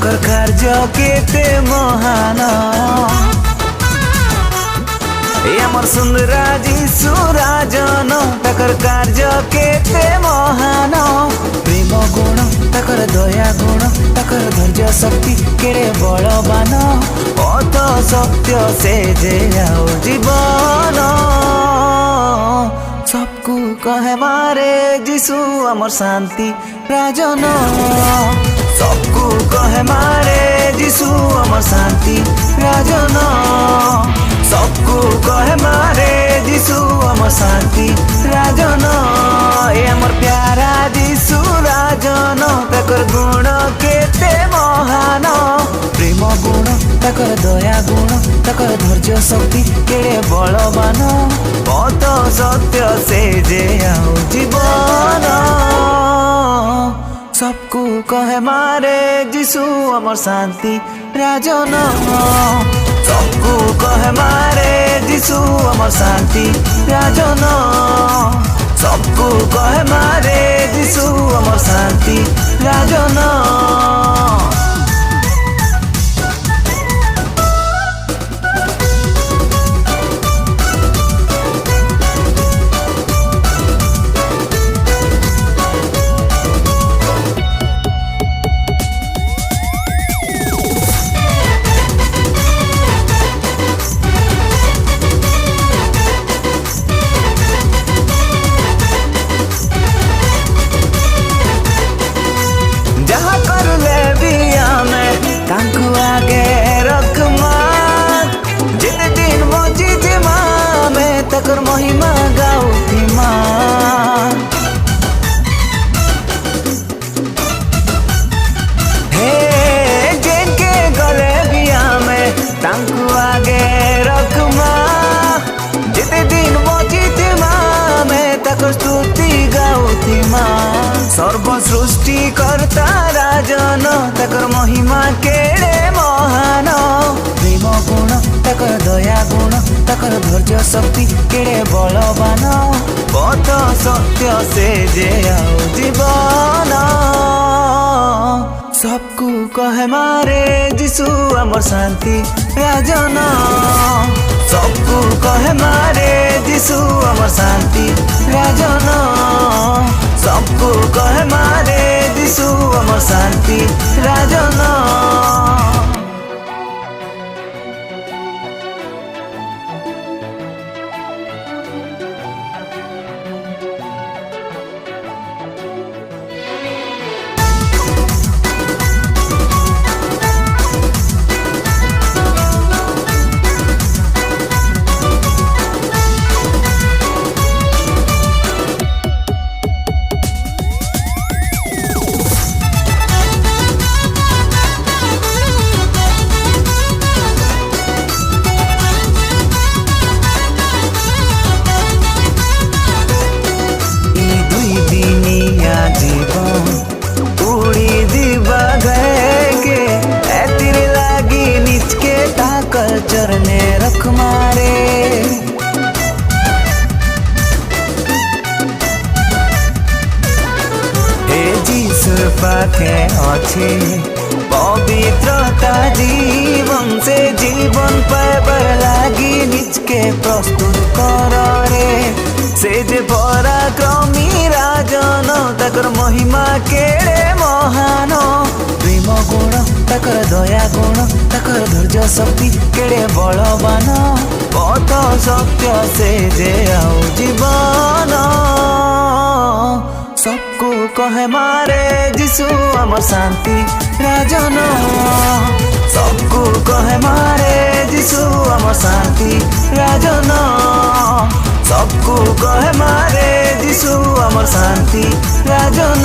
ताकर कार्य केते महान आमर सुंदरा जीशु राजन ताकर कार्य केते महान प्रेम गुण ताकर दया गुण ताकर धैर्य शक्ति केड़े बलवान पथ सत्य से जे आओ जीवन सबको कहे मारे जीशु अमर शांति राजन सबको कहे मारे जीशु अमर शांति राजन सबको कहे मारे जीशु अमर शांति राजन ए अमर प्यारा जीशु राजन ताकर गुण केते महान प्रेम गुण ताकर दया गुण ताकर धैर्य शक्ति केड़े बलवान पथ सत्य से जे आओ जीवन सबको कहे मारे जीशु अमर शांति राजन सबको कहे मारे जीशु अमर शांति राजन सबको कहे मारे जीशु अमर शांति राजन आगे रखमा जिते दिन मौजी माँ मैं तकर महिमा गाऊती माँ हे जिनके गले बिया में तांकु आगे रखमा जिते दिन मौजी माँ मैं तकर स्तुति गाऊती माँ सर्व सृष्टि करता राजन तकर महिमा केड़े महान प्रेम गुण तकर दया गुण तकर धैर्य शक्ति केड़े बलवान पथ सत्य से जे आओ जीवन सबको कहे मारे जीशु अमर शांति राजन सबको कहे मारे जीशु अमर शांति राजन सबको कहे मारे जीशु अमर शांति राजन चरने रख मारे हे जीशु पाखे अच्छे पवित्रता जीवन से जीवन पाइबार लागी निजके प्रस्तुत कर रे से जे पराक्रमी राजन ताकर महिमा केड़े महान प्रेम गुण ताकर दया गुण ताकर धैर्य शक्ति केड़े बलवान पथ सत्य से जे आओ जीवन सबको कहे मारे जीशु अमर शांति राजन सबको कहे मारे जीशु अमर शांति राजन सबको कहे मारे जीशु अमर शांति राजन।